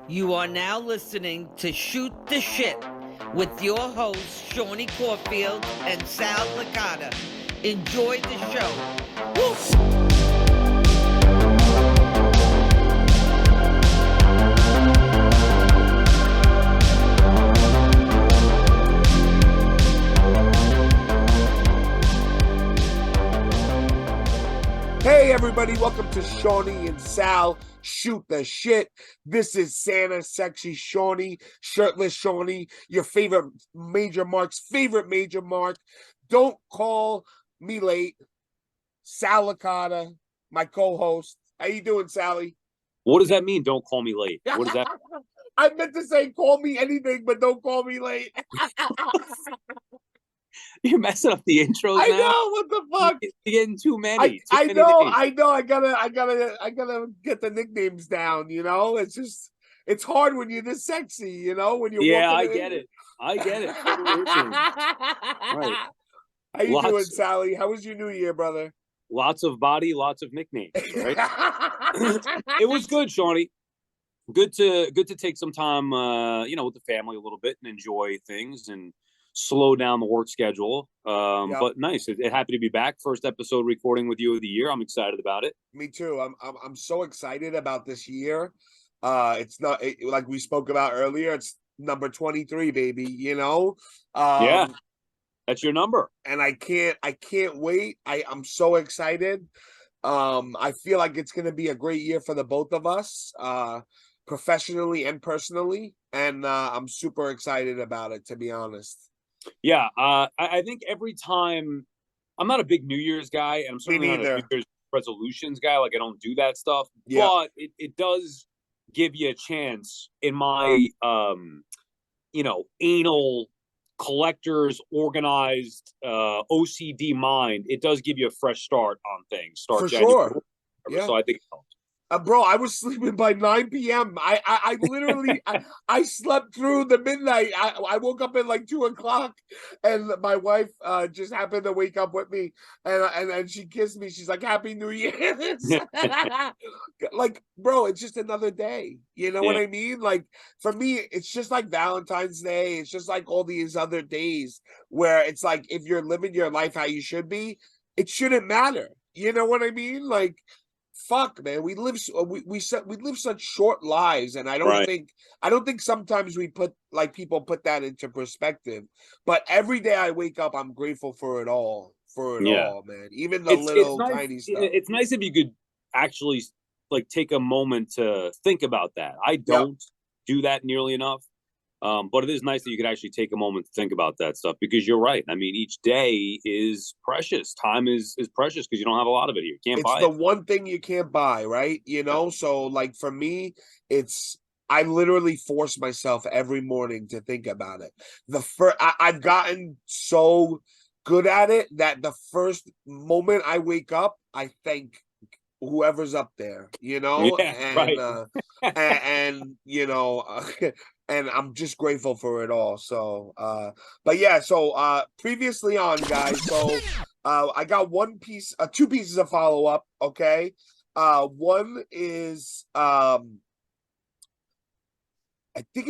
You are now listening to Shoot the Shit with your hosts, Seany Caulfield and Sal Licata. Enjoy the show. Woo! Hey everybody, welcome to Seany and Sal Shoot the Shit. This is Santa, Sexy Seany, Shirtless Seany, your favorite Major Mark's favorite Major Mark. Don't call me late. Sal Licata, my co-host. How you doing, Sally? What does that mean? Don't call me late. What does that mean? I meant to say call me anything, but don't call me late. You're messing up the intros now. I know, what the fuck? You're getting too many. I know. I gotta get the nicknames down, you know? It's hard when you're this sexy, you know, when you're I get it. I get it. Right. How you doing, Sally? How was your New Year, brother? Lots of body, lots of nicknames, right? It was good, Seany. Good to take some time with the family a little bit and enjoy things and slow down the work schedule. But nice. It happy to be back. First episode recording with you of the year. I'm excited about it. Me too. I'm so excited about this year. It's not like we spoke about earlier. It's number 23, baby. You know. Yeah, that's your number. And I can't wait. I'm so excited. I feel like it's gonna be a great year for the both of us, professionally and personally. And I'm super excited about it, to be honest. Yeah, I think every time I'm not a big New Year's guy, and I'm certainly not a New Year's resolutions guy. Like I don't do that stuff, but it does give you a chance in my anal collector's organized OCD mind. It does give you a fresh start on things. For sure. Yeah. So I think it helps. Bro, I was sleeping by 9 p.m. I literally I slept through the midnight. I woke up at like 2 o'clock, and my wife just happened to wake up with me, and she kissed me. She's like, "Happy New Year!" Like, bro, it's just another day. You know what I mean? Like for me, it's just like Valentine's Day. It's just like all these other days where it's like if you're living your life how you should be, it shouldn't matter. You know what I mean? Like. Fuck, man, we live such short lives, and I don't think sometimes people put that into perspective. But every day I wake up, I'm grateful for it all, man. Even the tiny stuff. It's nice if you could actually like take a moment to think about that. I don't do that nearly enough. But it is nice that you could actually take a moment to think about that stuff, because you're right. I mean, each day is precious. Time is precious because you don't have a lot of it here. You can't buy it. It's the one thing you can't buy, right? You know, so like for me, I literally force myself every morning to think about it. I've gotten so good at it that the first moment I wake up, I thank whoever's up there, you know, and you know, and I'm just grateful for it all. So, but yeah, so previously on, guys, so I got two pieces of follow up. Okay, one is I think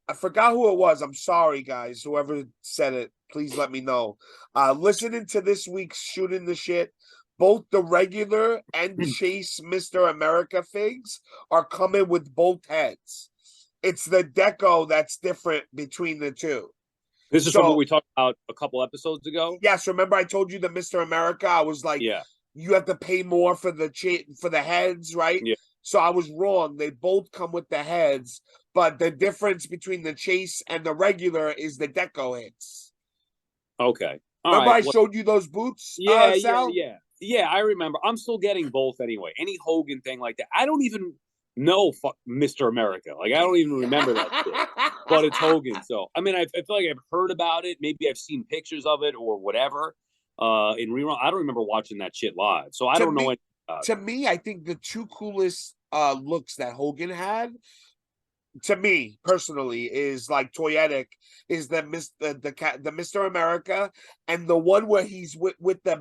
I forgot who it was. I'm sorry, guys. Whoever said it, please let me know. Listening to this week's Shooting the Shit. Both the regular and Chase Mr. America figs are coming with both heads. It's the deco that's different between the two. This is from what we talked about a couple episodes ago. Yes, remember I told you the Mr. America? I was like, you have to pay more for the heads, right? Yeah. So I was wrong. They both come with the heads, but the difference between the Chase and the regular is the deco hits. Okay. Remember I showed you those boots? Sal? Yeah, I remember. I'm still getting both anyway. Any Hogan thing like that. I don't even know Mr. America. Like, I don't even remember that shit. But it's Hogan. So, I mean, I feel like I've heard about it. Maybe I've seen pictures of it or whatever in rerun. I don't remember watching that shit live. So, I don't know anything about it. To me, I think the two coolest looks that Hogan had, to me personally, is like toyetic, is the Mr. America, and the one where he's with the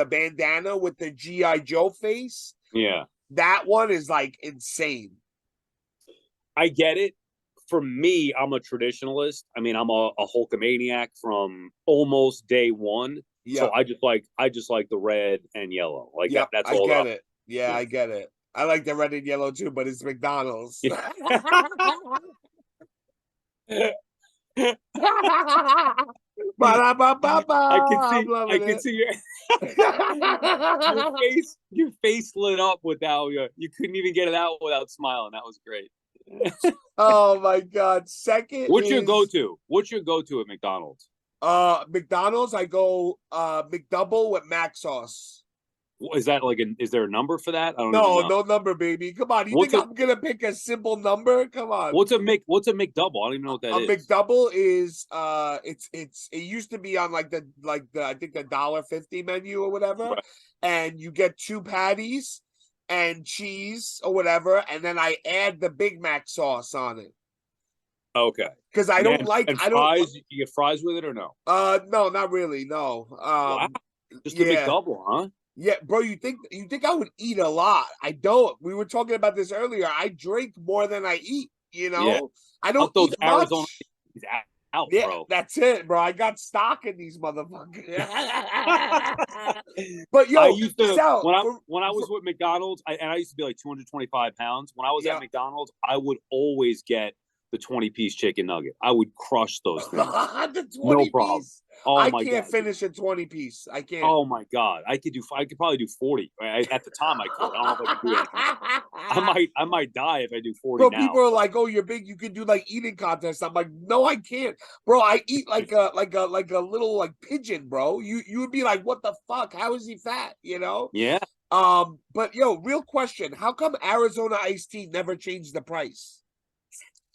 bandana with the G.I. Joe face. Yeah, that one is like insane. I get it. For me, I'm a traditionalist. I mean, I'm a Hulkamaniac from almost day one. So Yep. I just like the red and yellow. Like Yep. that's I all get up. it. Yeah, Yeah. I get it. I like the red and yellow too, but it's McDonald's. Ba-da-ba-ba-ba. I'm I loving can it. see your face lit up with how you couldn't even get it out without smiling. That was great. Oh my God. Second What's your is go-to? What's your go-to at McDonald's? McDonald's. I go McDouble with mac sauce. Is that like is there a number for that? I don't even No, know. no number, baby. Come on. You What's think a I'm gonna pick a simple number? Come on. what's a McDouble? I don't even know what that A is. McDouble is it used to be on like the I think the $1.50 menu or whatever, Right. and you get 2 patties and cheese or whatever, and then I add the Big Mac sauce on it Okay. because I don't like And I don't fries, you get fries with it or no? no, not really, no. Wow. Just a Yeah. McDouble, huh? Yeah, bro, you think I would eat a lot. I don't. We were talking about this earlier. I drink more than I eat, you Yeah. know? I don't Up those eat Arizona much. is out, Yeah, bro. that's it, bro. I got stock in these motherfuckers. But I yo, used to Sal, when I was with McDonald's, and I used to be like 225 pounds. When I was yeah. at McDonald's, I would always get the 20-piece chicken nugget. I would crush those things. The 20 No problem. piece. Oh I my can't god. finish a 20 piece. I can't. Oh my god. I could probably do 40. At the time I could. I don't know if I could do that now. I might die if I do 40 Bro, now. people are like, "Oh, you're big. You can do like eating contests." I'm like, "No, I can't, bro. I eat like a little like pigeon, bro. You would be like, "What the fuck? How is he fat?" You know? Yeah. But yo, real question: how come Arizona iced tea never changed the price?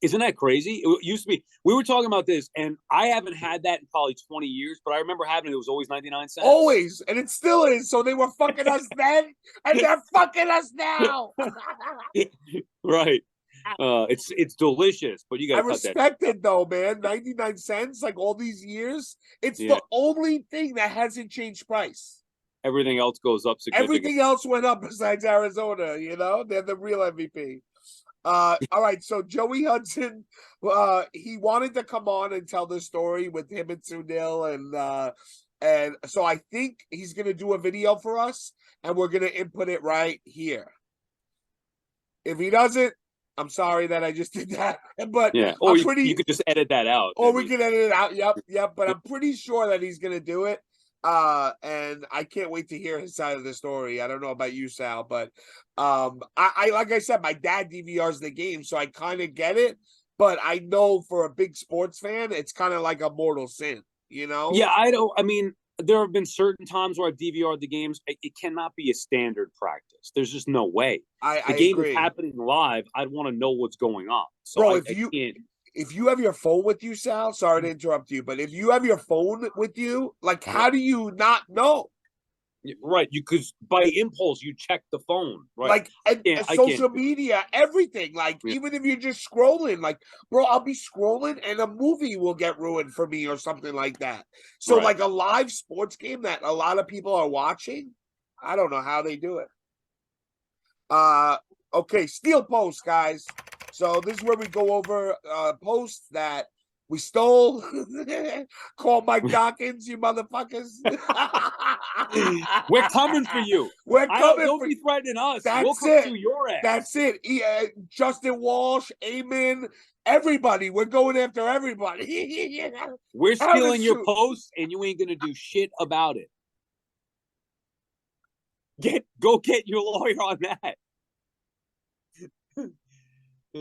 Isn't that crazy? It used to be. We were talking about this, and I haven't had that in probably 20 years, but I remember having it. It was always 99 cents. Always, and it still is. So they were fucking us then, and they're fucking us now. Right. It's delicious, but you got I to cut that. respect it though, man. 99 cents, like all these years. It's Yeah. the only thing that hasn't changed price. Everything else goes up significantly. Everything else went up besides Arizona, you know? They're the real MVP. All right, so Joey Hudson, he wanted to come on and tell the story with him and Sunil, and so I think he's gonna do a video for us, and we're gonna input it right here. If he doesn't, I'm sorry that I just did that, but Yeah, or I'm you could just edit that out. or we can edit it out. Yep. But I'm pretty sure that he's gonna do it. And I can't wait to hear his side of the story. I don't know about you, Sal, but I like I said, my dad DVRs the game, so I kind of get it. But I know for a big sports fan, it's kind of like a mortal sin, you know? Yeah, I don't. I mean, there have been certain times where I've DVR'd the games. It cannot be a standard practice. There's just no way. I The game agree. is happening live. I'd want to know what's going on. So Bro, I can't. if you have your phone with you, Sal, sorry to interrupt you, but if you have your phone with you, like, how do you not know? Right, because by impulse you check the phone, right? Like, and I social can't. media, everything. Like, Yeah. even if you're just scrolling, like, bro, I'll be scrolling and a movie will get ruined for me or something like that. So, Right. like, a live sports game that a lot of people are watching, I don't know how they do it. Okay, Steel Post, guys. So this is where we go over posts that we stole. Call Mike Dawkins, you motherfuckers. We're coming for you. We're coming Don't for be threatening us. That's we'll come it. to your ass. That's it. Justin Walsh, Amen, everybody. We're going after everybody. We're stealing your shoot. posts, and you ain't gonna do shit about it. Go get your lawyer on that.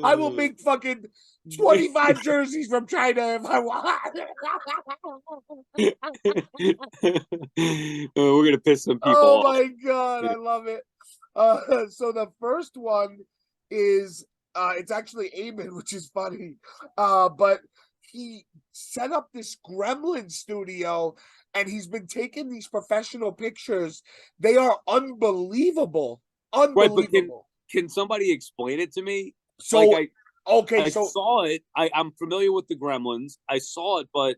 I will make fucking 25 jerseys from China if I want. We're gonna piss some people Oh off. my god, I love it. So the first one is it's actually Eamon, which is funny. But he set up this gremlin studio and he's been taking these professional pictures. They are unbelievable. Unbelievable. Can somebody explain it to me? So like I saw it. I'm familiar with the Gremlins. I saw it, but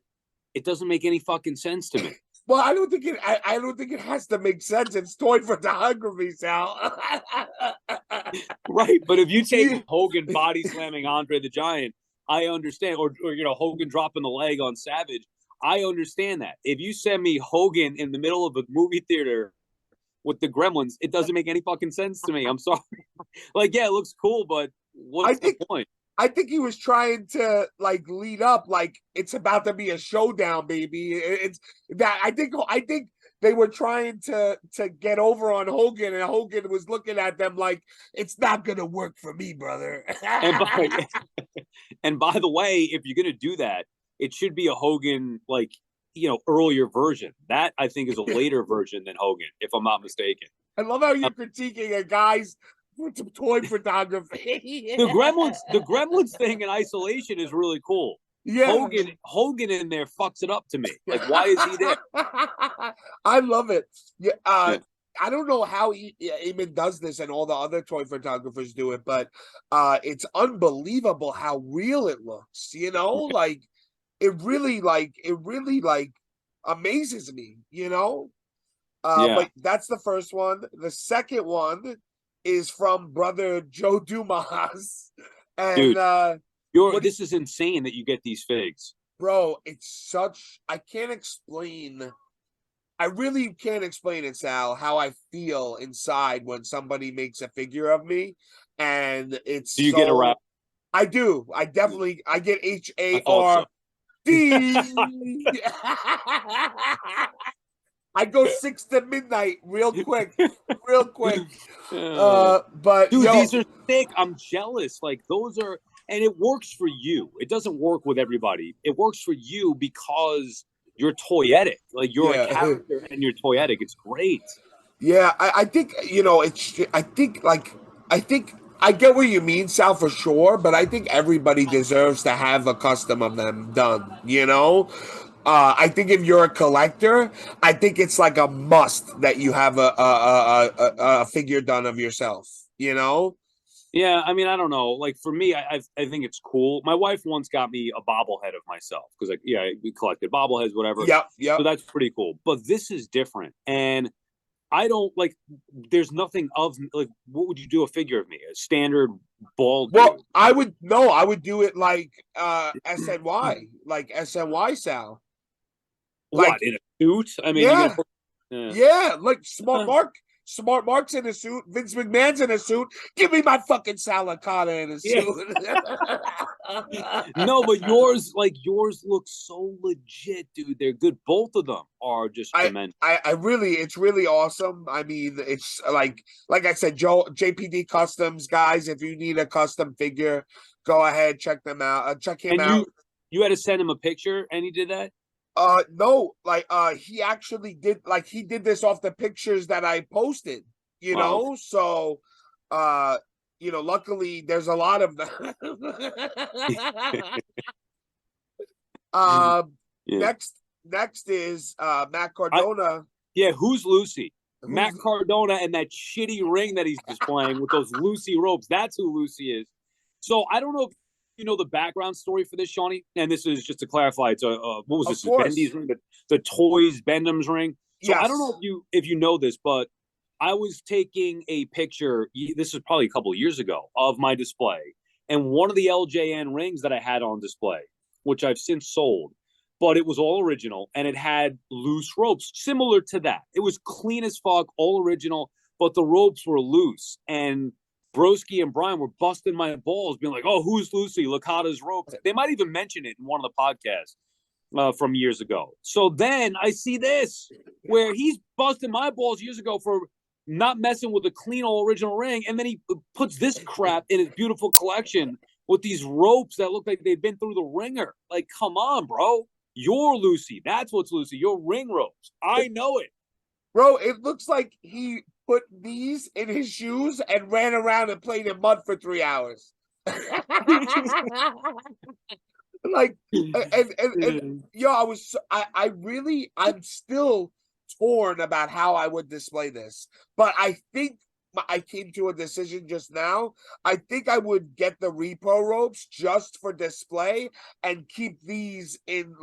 it doesn't make any fucking sense to me. Well, I don't think it has to make sense. It's toy photography, Sal. Right, but if you take Hogan body slamming Andre the Giant, I understand, or Hogan dropping the leg on Savage, I understand that. If you send me Hogan in the middle of a movie theater with the Gremlins, it doesn't make any fucking sense to me. I'm sorry. Like, yeah, it looks cool, but what's the point? I think he was trying to like lead up, like it's about to be a showdown, baby. It's that I think they were trying to get over on Hogan, and Hogan was looking at them like it's not gonna work for me, brother. And by the way, if you're gonna do that, it should be a Hogan like earlier version. That I think is a later version than Hogan, if I'm not mistaken. I love how you're critiquing a guy's toy photography. The Gremlins thing in isolation is really cool. Yeah. Hogan in there fucks it up to me. Like, why is he there? I love it. Yeah, I don't know how Eamon does this and all the other toy photographers do it, but it's unbelievable how real it looks. Like it really amazes me. But that's the first one. The second one is from brother Joe Dumas, and dude, this is insane that you get these figs, bro. It's I can't explain. I really can't explain it, Sal, how I feel inside when somebody makes a figure of me, and it's. Do you get around? I do. I definitely. I get HARD. I go 6 to midnight real quick. But dude, these are thick. I'm jealous. Like those are, and it works for you. It doesn't work with everybody. It works for you because you're toyetic. Like you're a character and you're toyetic. It's great. Yeah, I think I get what you mean, Sal, for sure. But I think everybody deserves to have a custom of them done. I think if you're a collector, I think it's like a must that you have a figure done of yourself. Yeah, I mean, I don't know. Like for me, I think it's cool. My wife once got me a bobblehead of myself because, we collected bobbleheads, whatever. Yeah. So that's pretty cool. But this is different, and I don't like. There's nothing of like. What would you do a figure of me? A standard bald? Well, dude? I would do it like SNY, like SNY Sal. Like, what, in a suit? I mean, yeah, like Smart Mark's in a suit. Vince McMahon's in a suit. Give me my fucking Sal Licata in a suit. No, but yours look so legit, dude. They're good. Both of them are just tremendous. It's really awesome. I mean, it's like I said, JPD Customs guys. If you need a custom figure, go ahead, check them out. Check him out. You had to send him a picture, and he did that. No, he actually did, he did this off the pictures that I posted, Okay. So, luckily there's a lot of them. Next is Matt Cardona. Who's Lucy? Matt Cardona and that shitty ring that he's displaying with those Lucy ropes. That's who Lucy is. So I don't know if you know the background story for this, Shawnee, and this is just to clarify. It's what was this? Bendy's ring, the Toys Bendham's ring. So yes. I don't know if you know this, but I was taking a picture. This is probably a couple of years ago of my display, and one of the LJN rings that I had on display, which I've since sold, but it was all original and it had loose ropes, similar to that. It was clean as fuck, all original, but the ropes were loose and. Broski and Brian were busting my balls, being like, "Oh, who's Lucy? Licata's ropes." They might even mention it in one of the podcasts from years ago. So then I see this where he's busting my balls years ago for not messing with a clean, all original ring, and then he puts this crap in his beautiful collection with these ropes that look like they've been through the ringer. Like, come on, bro. You're Lucy. That's what's Lucy. Your ring ropes. I know it. Bro, it looks like he put these in his shoes and ran around and played in mud for 3 hours. I'm still torn about how I would display this, but I think I came to a decision just now. I think I would get the repo ropes just for display and keep these in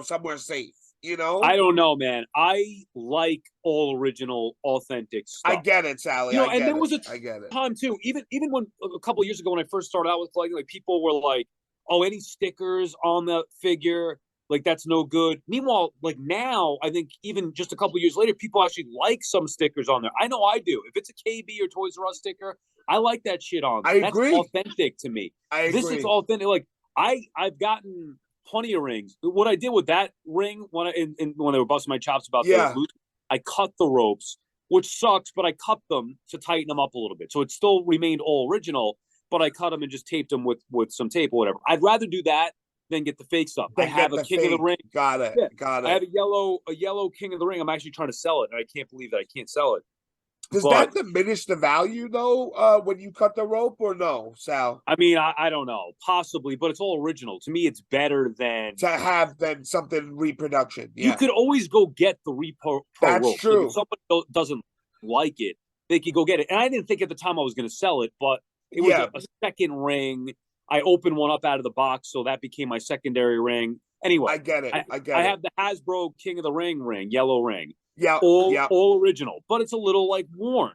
somewhere safe. You know, I don't know, man. I like all original, authentic I stuff. get it, Sally. I And get there it. was a I get it. time too. Even when a couple of years ago when I first started out with collecting, like people were like, "Oh, any stickers on the figure, like that's no good." Meanwhile, like now, I think even just a couple of years later, people actually like some stickers on there. I know I do. If it's a KB or Toys R Us sticker, I like that shit on I there. That's agree. authentic to me. I This is agree. authentic. Like I've gotten plenty of rings. What I did with that ring when when they were busting my chops about the Yeah. loose, I cut the ropes, which sucks, but I cut them to tighten them up a little bit. So it still remained all original, but I cut them and just taped them with some tape or whatever. I'd rather do that than get the fake stuff. I Then have get a the King of the fake. Ring. Got it. Yeah. Got I have it. a yellow King of the Ring. I'm actually trying to sell it, and I can't believe that I can't sell it. Does But that diminish the value though, when you cut the rope, or no, Sal? I mean, I don't know, possibly, but it's all original. To me, it's better than To have then something reproduction. you Yeah. could always go get the repro That's ropes. Like if true. somebody doesn't like it, they could go get it. And I didn't think at the time I was going to sell it, but it was Yeah. a second ring. I opened one up out of the box, so that became my secondary ring. Anyway, I get it. I get I it. have the Hasbro King of the Ring, yellow ring, Yeah. Yeah. all original, but it's a little like worn.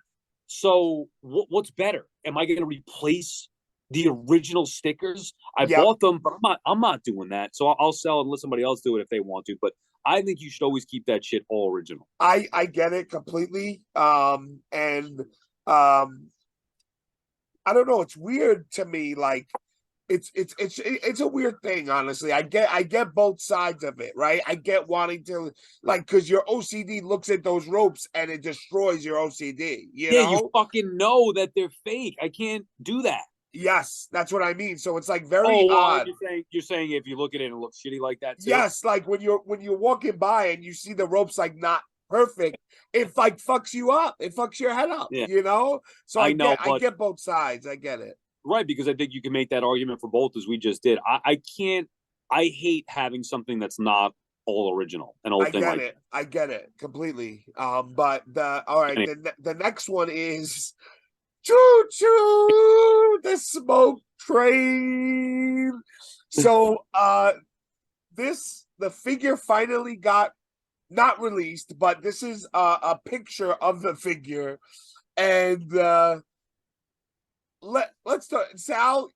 So what's better? Am I going to replace the original stickers? I Yeah. bought them, but I'm not doing that. So I'll sell it and let somebody else do it if they want to. But I think you should always keep that shit all original. I get it completely. And I don't know. It's weird to me. Like it's a weird thing, honestly. I get both sides of it, right? I get wanting to, like, because your OCD looks at those ropes and it destroys your OCD. You Yeah, you know? fucking know that they're fake. I can't do that. Yes, that's what I mean. So it's like very Oh, well, odd. you're saying if you look at it and it looks shitty like that too? Yes, like when you're walking by and you see the ropes like not perfect, it like fucks you up. It fucks your head up, Yeah, you know? So I know, I but get both sides. I get it. right, because I think you can make that argument for both as we just did. I can't. I hate having something that's not all original, an old I thing get like it. I get it completely. But all right, anyway. the next one is choo choo the smoke train. So the figure finally got not released, but this is a picture of the figure, and let's start. Sal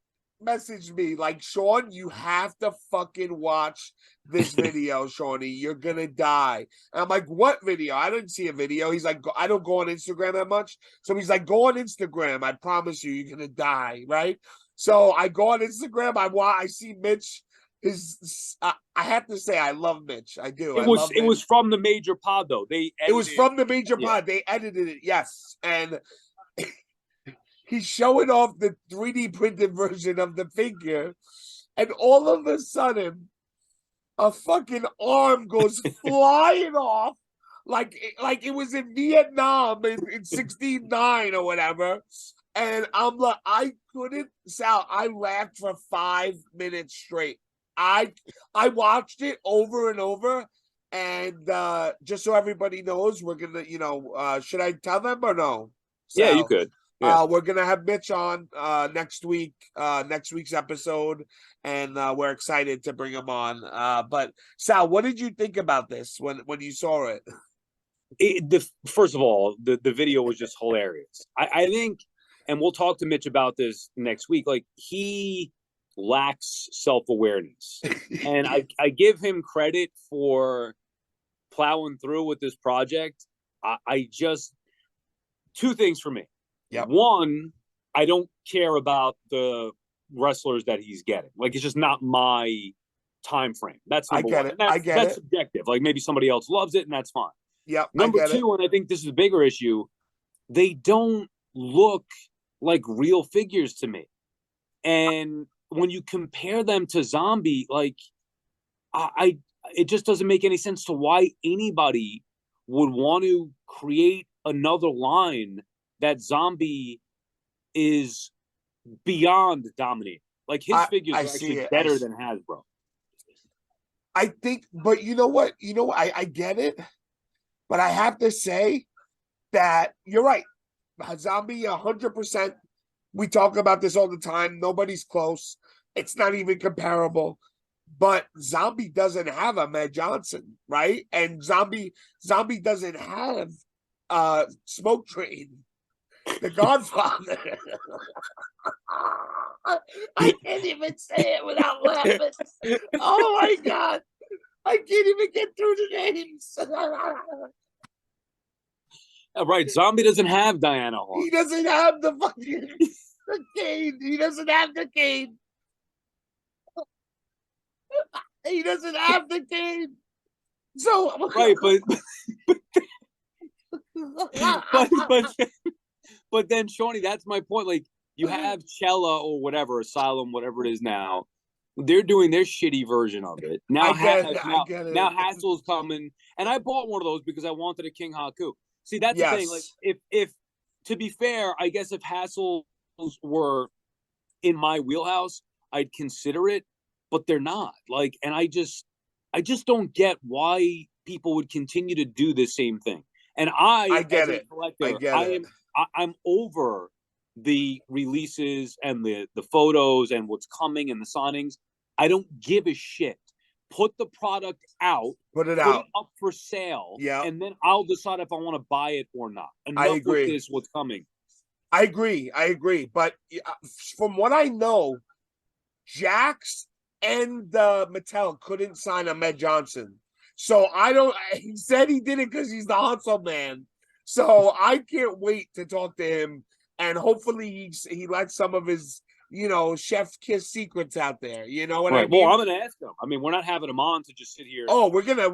messaged me like, Sean, you have to fucking watch this video, Shawnee. You're gonna die. And I'm like, what video? I didn't see a video. He's like, I don't go on Instagram that much. So he's like, go on Instagram. I promise you, you're gonna die, right? So I go on Instagram. I see Mitch. I have to say, I love Mitch. I do. I love It Mitch. was from the major pod though. It was from the major pod. They edited it, yes, and he's showing off the 3D printed version of the figure, and all of a sudden, a fucking arm goes flying off, like it was in Vietnam in 69 or whatever. And I'm like, I couldn't, Sal. I laughed for 5 minutes straight. I watched it over and over. And just so everybody knows, we're gonna, should I tell them or no? Yeah, you Sal? could. Yeah. We're gonna have Mitch on next week's episode, and we're excited to bring him on. But Sal, what did you think about this when you saw it? First of all, the video was just hilarious. I think, and we'll talk to Mitch about this next week. Like he lacks self-awareness, and I give him credit for plowing through with this project. I just two things for me. Yep. One, I don't care about the wrestlers that he's getting. Like it's just not my time frame. That's number one. That's subjective. Like maybe somebody else loves it, and that's fine. Yep. Number two, and I think this is a bigger issue, they don't look like real figures to me. And when you compare them to Zombie, like it just doesn't make any sense to why anybody would want to create another line that Zombie is beyond dominating. Like his figures are actually better than Hasbro. I think, but you know what? I get it, but I have to say that you're right. Zombie, 100%. We talk about this all the time. Nobody's close. It's not even comparable. But Zombie doesn't have Ahmed Johnson, right? And Zombie doesn't have Smoke Train, the Godfather. I can't even say it without laughing. Oh my God. I can't even get through the names. Right. Zombie doesn't have Diana Horn. He doesn't have the fucking the cane. He doesn't have the cane. He doesn't have the cane. So Right, but then Shawnee, that's my point. Like you have Cella or whatever, Asylum, whatever it is now. They're doing their shitty version of it. Now, I get it. Now Hassel's coming, and I bought one of those because I wanted a King Haku. See, that's the thing. Like, if to be fair, I guess if Hassels were in my wheelhouse, I'd consider it, but they're not. Like, and I just don't get why people would continue to do the same thing. And I get it. Collector, I'm over the releases and the photos and what's coming and the signings. I don't give a shit. Put the product out. Put it up for sale. Yeah. And then I'll decide if I want to buy it or not. Enough I agree. With this, what's coming. I agree. But from what I know, Jax and Mattel couldn't sign Ahmed Johnson. So he said he did it because he's the hustle man. So I can't wait to talk to him. And hopefully he lets some of his, chef kiss secrets out there. You know what I mean? Well, I'm gonna ask him. I mean, we're not having him on to just sit here. Oh, we're gonna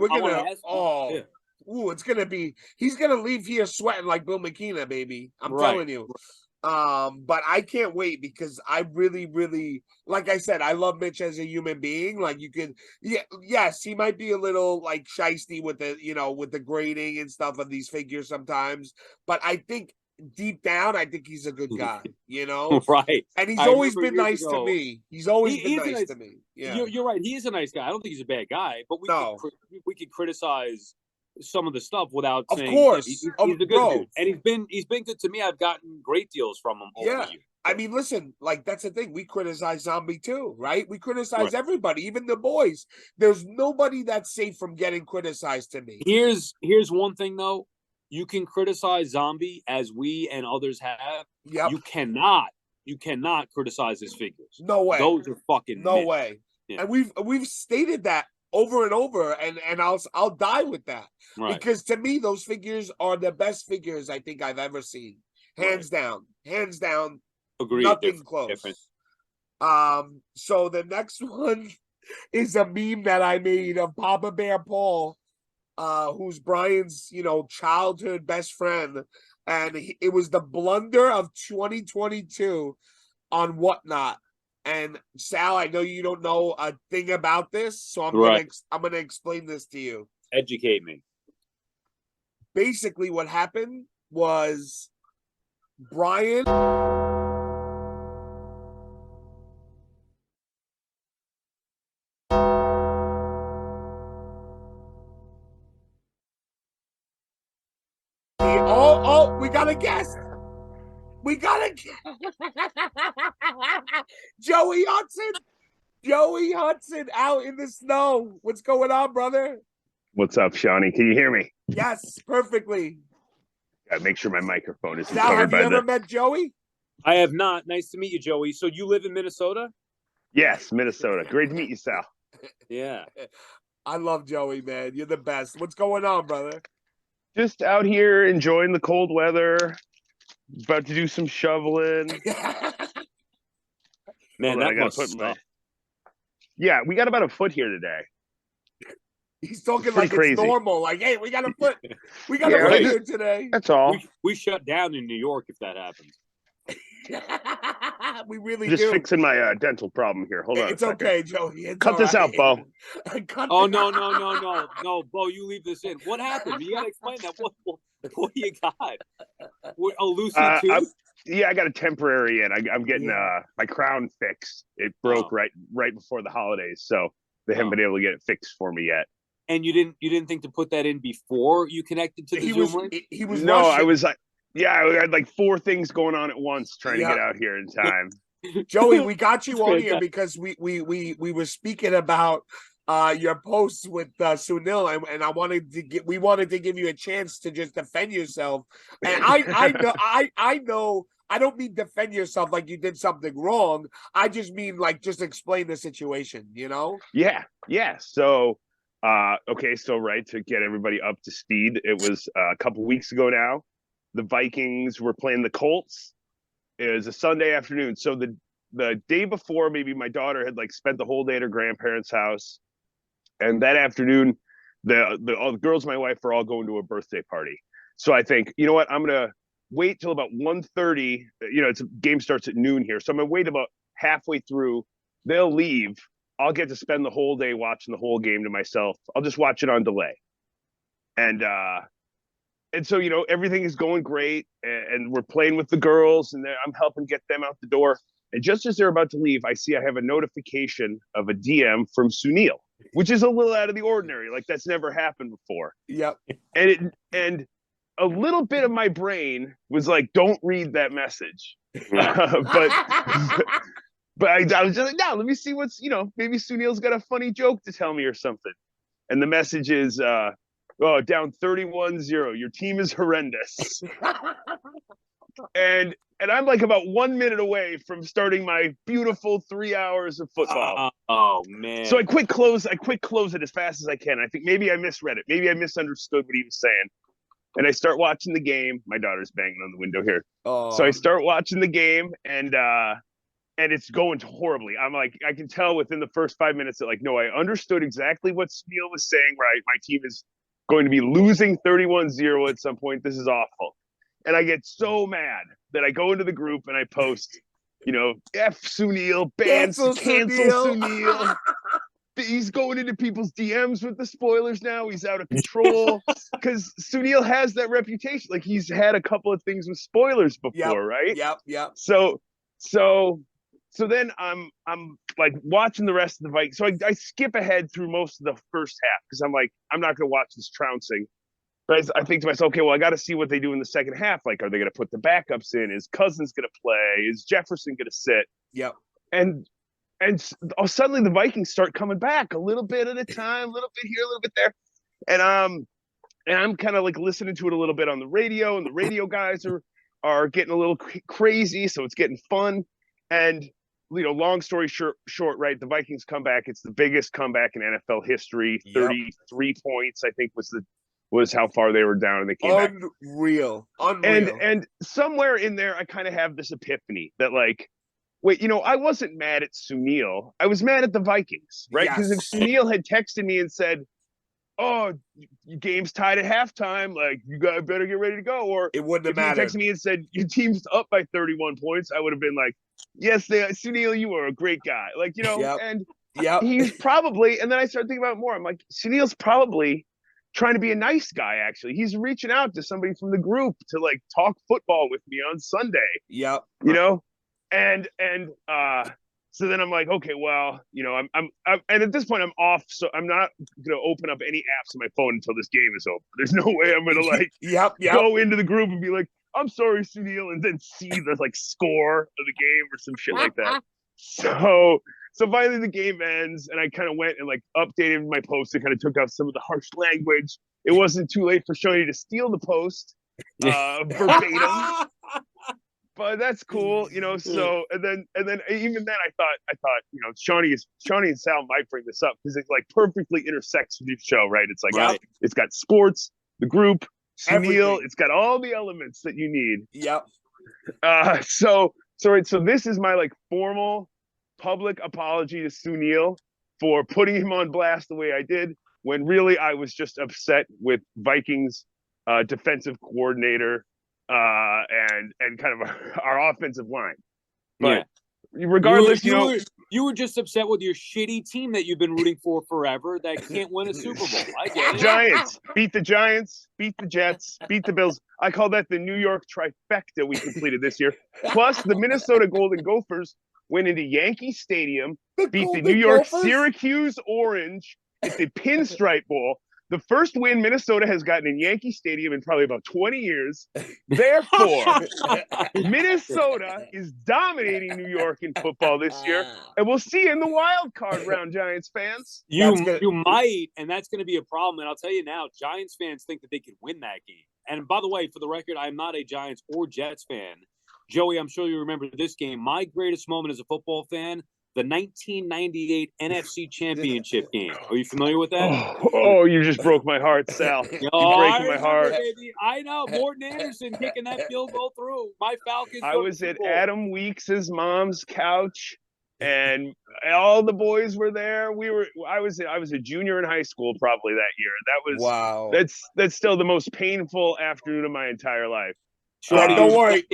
it's gonna be, he's gonna leave here sweating like Bill McKenna, baby. I'm telling you. But I can't wait because I really, really, like I said, I love Mitch as a human being. Like yes, he might be a little like shisty with the, with the grading and stuff of these figures sometimes, but I think deep down, I think he's a good guy, Right. And he's always been nice to me. He's always been nice to me. Yeah, you're right. He is a nice guy. I don't think he's a bad guy, but we could criticize some of the stuff without saying, of course, he's a good dude, and he's been good to me. I've gotten great deals from him over the years. I mean, listen, like that's the thing. We criticize Zombie too, right? We criticize everybody, even the boys. There's nobody that's safe from getting criticized to me. Here's one thing though. You can criticize Zombie as we and others have. Yep. You cannot criticize his figures. No way. Those are fucking no way. Yeah. And we've stated that over and over, and I'll die with that. Right. Because to me, those figures are the best figures I think I've ever seen. Hands down. Agreed. Nothing close. Different. So the next one is a meme that I made of Papa Bear Paul, who's Brian's, childhood best friend. And it was the blunder of 2022 on Whatnot. And Sal, I know you don't know a thing about this, so I'm gonna explain this to you. Educate me. Basically, what happened was Brian. We got a guest. Joey Hudson out in the snow. What's going on, brother? What's up, Shawnee? Can you hear me? Yes, perfectly. Gotta make sure my microphone isn't Sal, covered by have you ever met Joey? I have not. Nice to meet you, Joey. So you live in Minnesota? Yes, Minnesota. Great to meet you, Sal. Yeah. I love Joey, man. You're the best. What's going on, brother? Just out here enjoying the cold weather. About to do some shoveling. Man, that must suck. Yeah, we got about a foot here today. He's talking like it's normal. Like, hey, we got a foot. We got a foot here today. That's all. We shut down in New York if that happens. We really just fixing my dental problem here. Hold on. It's okay, Joey. Cut this out, Bo. No, Bo, you leave this in. What happened? You gotta explain that. What do you got? A loosey tooth? Yeah, I got a temporary in. I'm getting my crown fixed. It broke right before the holidays, so they haven't been able to get it fixed for me yet. And you didn't think to put that in before you connected to the Zoom link? He was no, rushing. I was like, I had like 4 things going on at once trying to get out here in time. Joey, we got you It's on here fantastic. because we were speaking about your posts with Sunil, and we wanted to give you a chance to just defend yourself. And I know I don't mean defend yourself like you did something wrong. I just mean like just explain the situation, you know? Yeah. So, okay, so right to get everybody up to speed, it was a couple weeks ago now. The Vikings were playing the Colts. It was a Sunday afternoon. So the day before, maybe my daughter had like spent the whole day at her grandparents' house, and that afternoon, all the girls, and my wife, are all going to a birthday party. So I think, you know what, I'm gonna wait till about 1:30. It's game starts at noon here, so I'm gonna wait about halfway through. They'll leave. I'll get to spend the whole day watching the whole game to myself. I'll just watch it on delay. And so everything is going great, and we're playing with the girls, and I'm helping get them out the door. And just as they're about to leave, I have a notification of a DM from Sunil, which is a little out of the ordinary. Like, that's never happened before. Yep. And a little bit of my brain was like, don't read that message. But I was just like, no, let me see maybe Sunil's got a funny joke to tell me or something. And the message is, down 31-0. Your team is horrendous. And I'm like about 1 minute away from starting my beautiful 3 hours of football. Oh man! So I quick close it as fast as I can. I think maybe I misread it. Maybe I misunderstood what he was saying. And I start watching the game. My daughter's banging on the window here. Oh. So I start watching the game, and it's going horribly. I'm like, I can tell within the first 5 minutes that, like, no, I understood exactly what Spiel was saying. Right, my team is going to be losing 31-0 at some point. This is awful. And I get so mad that I go into the group and I post, F Sunil, cancel Sunil. He's going into people's DMs with the spoilers now. He's out of control because Sunil has that reputation. Like, he's had a couple of things with spoilers before, right? Yep. So then I'm like watching the rest of the Vikings. So I skip ahead through most of the first half because I'm like, I'm not going to watch this trouncing. But I think to myself, okay, well, I got to see what they do in the second half. Like, are they going to put the backups in? Is Cousins going to play? Is Jefferson going to sit? Yep. And suddenly the Vikings start coming back a little bit at a time, a little bit here, a little bit there. And I'm kind of like listening to it a little bit on the radio, and the radio guys are getting a little crazy, so it's getting fun. And long story short, right? The Vikings come back. It's the biggest comeback in NFL history. 33 points, I think, was how far they were down, and they came back. Unreal. And somewhere in there, I kind of have this epiphany that, like, wait, I wasn't mad at Sunil. I was mad at the Vikings, right? Because if Sunil had texted me and said, "Oh, game's tied at halftime, like, you guys better get ready to go," or it wouldn't have mattered. If he texted me and said, "Your team's up by 31 points," I would have been like, "Yes, Sunil, you are a great guy." Like, and he's probably. And then I started thinking about it more. I'm like, Sunil's probably trying to be a nice guy. Actually, he's reaching out to somebody from the group to, like, talk football with me on Sunday. Yep. And so then I'm like, okay, well, I'm and at this point I'm off, so I'm not gonna open up any apps on my phone until this game is over. There's no way I'm gonna like go into the group and be like, "I'm sorry, Sunil," and then see the like score of the game or some shit like that. So finally the game ends, and I kind of went and like updated my post and kind of took out some of the harsh language. It wasn't too late for Shoney to steal the post verbatim. But that's cool, So and then even then I thought, Seany and Sal might bring this up because it like perfectly intersects with your show, right? It's like It's got sports, the group, Sunil, it's got all the elements that you need. Yep. So this is my like formal public apology to Sunil for putting him on blast the way I did, when really I was just upset with Vikings defensive coordinator and kind of our offensive line. But regardless, you were just upset with your shitty team that you've been rooting for forever that can't win a Super Bowl. I get it. Giants beat the Giants, beat the Jets, beat the Bills. I call that the New York trifecta we completed this year. Plus, the Minnesota Golden Gophers went into Yankee Stadium, beat the New York Syracuse Orange at the Pinstripe Bowl. the first win Minnesota has gotten in Yankee Stadium in probably about 20 years. Therefore, Minnesota is dominating New York in football this year, and we'll see in the wild card round, Giants fans. You might, and that's going to be a problem. And I'll tell you now, Giants fans think that they could win that game. And by the way, for the record, I'm not a Giants or Jets fan. Joey, I'm sure you remember this game. My greatest moment as a football fan, the 1998 NFC Championship game. Are you familiar with that? Oh, you just broke my heart, Sal. You're breaking my heart. Baby. I know. Morton Anderson kicking that field goal through. My Falcons. I was at Adam Weeks' mom's couch, and all the boys were there. I was a junior in high school probably that year. That was wow. That's still the most painful afternoon of my entire life. Don't worry.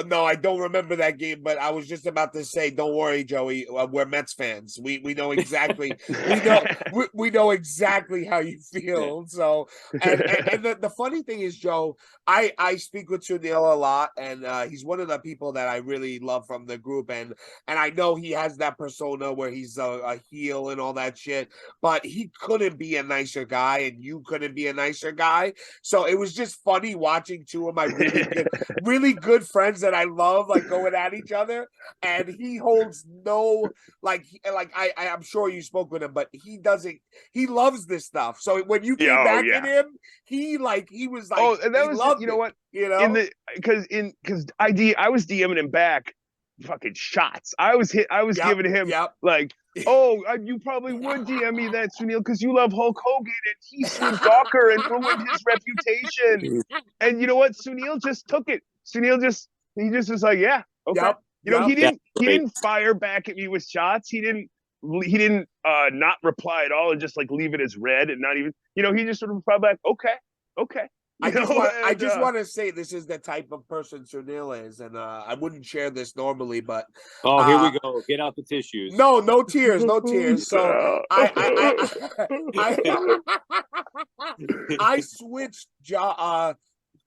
No, I don't remember that game, but I was just about to say, don't worry, Joey. We're Mets fans. We know exactly. we know exactly how you feel. So, and the funny thing is, Joe, I speak with Sunil a lot, and he's one of the people that I really love from the group, and I know he has that persona where he's a heel and all that shit, but he couldn't be a nicer guy, and you couldn't be a nicer guy. So it was just funny watching two of my really good friends that I love like going at each other, and he holds no I'm sure you spoke with him, but he loves this stuff. So when you came back at him, he was like, and that was loved, you know what, because I was DMing him back fucking shots. I was giving him like, you probably would DM me that, Sunil, because you love Hulk Hogan and he sued Gawker and ruined his reputation. And you know what? Sunil just took it. He just was like, yeah, okay. He didn't fire back at me with shots. He didn't not reply at all and just like leave it as red and not even, he just sort of replied back, okay. I just want to say this is the type of person Sunil is, and I wouldn't share this normally, but here we go. Get out the tissues. No tears. So I switched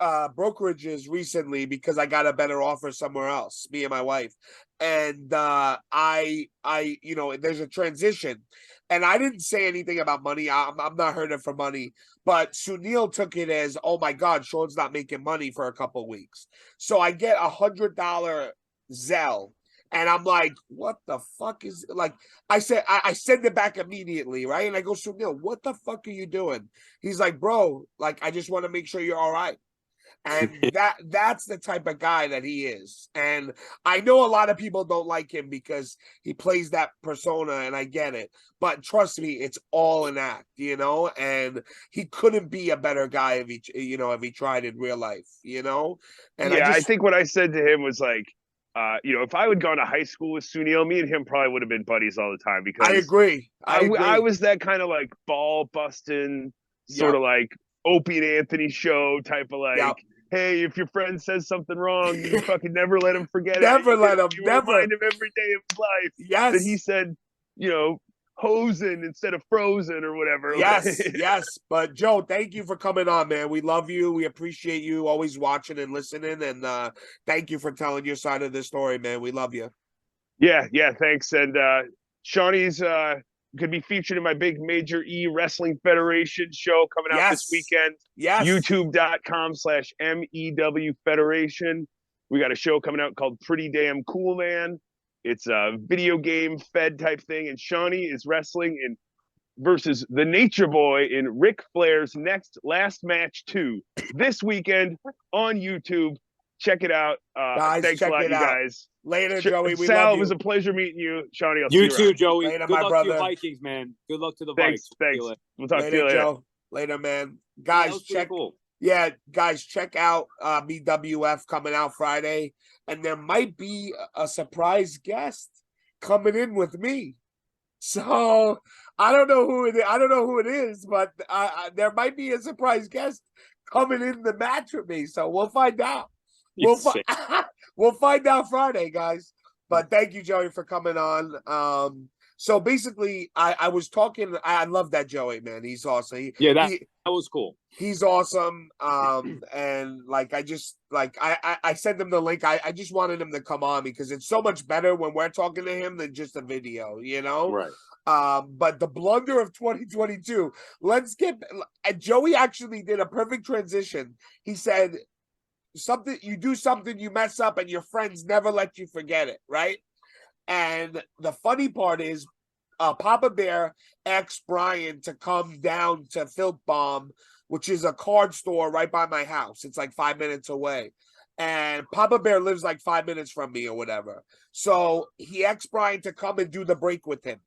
brokerages recently because I got a better offer somewhere else, me and my wife, and I there's a transition, and I didn't say anything about money. I'm not hurting for money, but Sunil took it as, oh my God, Sean's not making money for a couple of weeks, so I get $100 Zelle. And I'm like, what the fuck is like? I said, I send it back immediately, right? And I go, Sunil, what the fuck are you doing? He's like, bro, like, I just want to make sure you're all right. And that's the type of guy that he is. And I know a lot of people don't like him because he plays that persona, and I get it. But trust me, it's all an act, and he couldn't be a better guy if he tried in real life, And I think what I said to him was like, if I would gone to high school with Sunil, me and him probably would have been buddies all the time, because I agree. I was that kind of like ball busting, sort of like Opie and Anthony show type of like, hey, if your friend says something wrong, you fucking never let him forget never it. Let him. Remind him every day of his life. Yes. That he said, hosen instead of frozen or whatever. Yes. But Joe, thank you for coming on, man. We love you. We appreciate you always watching and listening. And thank you for telling your side of the story, man. We love you. Yeah, thanks. And Shawnee's could be featured in my big Major E Wrestling Federation show coming out this weekend. Yes. YouTube.com/MEW Federation. We got a show coming out called Pretty Damn Cool Man. It's a video game fed type thing, and Shawnee is wrestling versus the Nature Boy in Ric Flair's Last Match 2 this weekend on YouTube. Check it out. Guys, thanks a lot, you guys. Later, Joey. We Sal, love you. It was a pleasure meeting you. Shawnee, I'll you see too, around. Joey. Later, Good my luck brother. to your Vikings, man. Good luck to the Thanks. Vikes. We'll talk to you later. Joe. Later, man. Guys, check. Cool. Yeah, guys, check out BWF coming out Friday, and there might be a surprise guest coming in with me. So I don't know who it is, but there might be a surprise guest coming in the match with me. So we'll find out. We'll find out Friday, guys. But thank you, Joey, for coming on. So basically, I was talking. I love that Joey, man. He's awesome. Yeah, that was cool. He's awesome. And like I sent him the link. I just wanted him to come on because it's so much better when we're talking to him than just a video, you know? Right. But the blunder of 2022, let's get Joey actually did a perfect transition. He said something, you do something, you mess up, and your friends never let you forget it, right? And the funny part is, Papa Bear asked Brian to come down to Filth Bomb, which is a card store right by my house. It's like 5 minutes away. And Papa Bear lives like 5 minutes from me or whatever. So he asked Brian to come and do the break with him.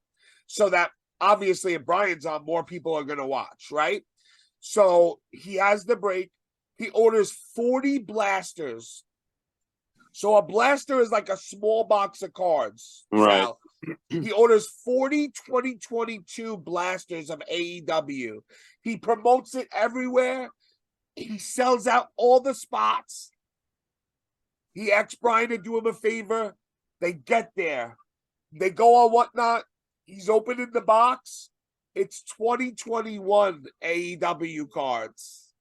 So that obviously if Brian's on, more people are going to watch, right? So he has the break. He orders 40 blasters. So a blaster is like a small box of cards. Right. Sal. He orders 40 2022 blasters of AEW. He promotes it everywhere. He sells out all the spots. He asks Brian to do him a favor. They get there. They go on Whatnot. He's opening the box. It's 2021 AEW cards.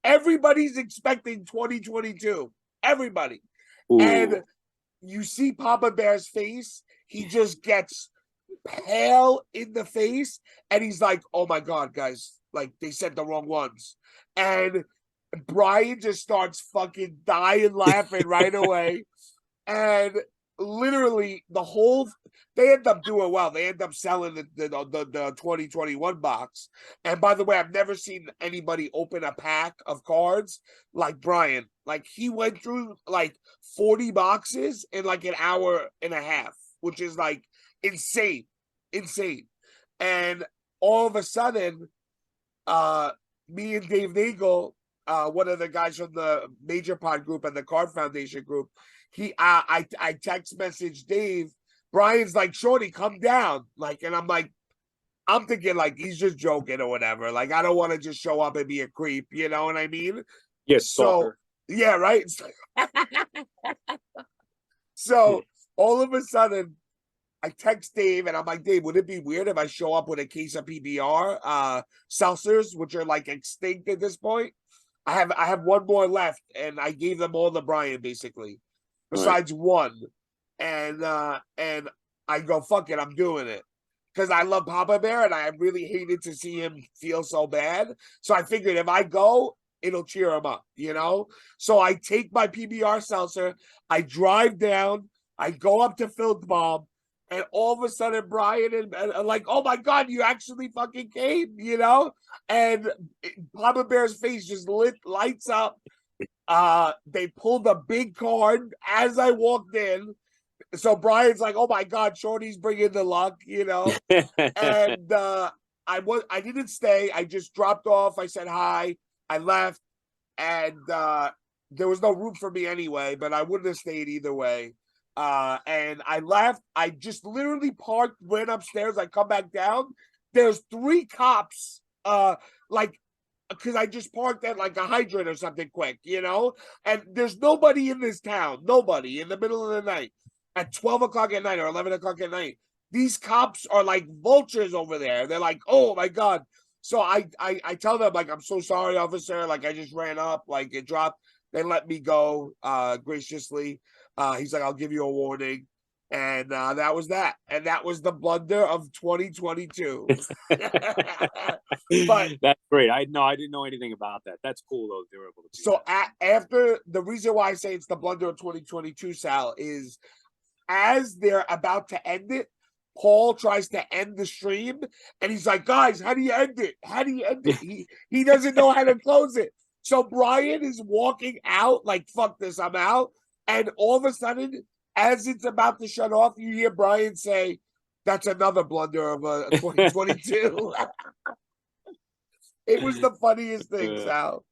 Everybody's expecting 2022. Everybody. Ooh. And you see Papa Bear's face. He just gets pale in the face. And he's like, oh my God, guys. Like, they said the wrong ones. And Brian just starts fucking dying laughing right away. And literally they end up doing well. They end up selling the 2021 box. And by the way, I've never seen anybody open a pack of cards like Brian. Like, he went through like 40 boxes in like an hour and a half, which is like insane. And all of a sudden, me and Dave Nagel, one of the guys from the Major Pod group and the Card Foundation group, I text message Dave. Brian's like, Shorty, come down. Like, and I'm thinking like he's just joking or whatever. Like, I don't want to just show up and be a creep, you know what I mean? Yes, stalker. So, yeah, right. So all of a sudden, I text Dave and I'm like, Dave, would it be weird if I show up with a case of PBR seltzers, which are like extinct at this point? I have one more left, and I gave them all to Brian basically, besides one. And I go, fuck it, I'm doing it. Because I love Papa Bear and I really hated to see him feel so bad. So I figured if I go, it'll cheer him up, you know? So I take my PBR seltzer, I drive down, I go up to Filth Bomb, and all of a sudden Brian and like, oh my God, you actually fucking came, you know? And Papa Bear's face just lights up. They pulled a big card as I walked in. So Brian's like, oh my God, Shorty's bringing the luck, you know? And I didn't stay. I just dropped off. I said hi. I left. And there was no room for me anyway, but I wouldn't have stayed either way. And I left. I just literally parked, went upstairs. I come back down. There's 3 cops, like, because I just parked at like a hydrant or something quick, you know? And there's nobody in this town. Nobody in the middle of the night. At 12 o'clock at night or 11 o'clock at night, these cops are like vultures over there. They're like, oh my God. So I tell them, like, I'm so sorry, officer. Like, I just ran up, like, it dropped. They let me go graciously. He's like, I'll give you a warning. And that was that. And that was the blunder of 2022. But that's great. I didn't know anything about that. That's cool, though. They were able to do so that. After the reason why I say it's the blunder of 2022, Sal, is as they're about to end it, Paul tries to end the stream, and he's like, guys, how do you end it? How do you end it? He doesn't know how to close it. So Brian is walking out like, fuck this, I'm out. And all of a sudden, as it's about to shut off, you hear Brian say, that's another blunder of 2022. It was the funniest thing, Sal.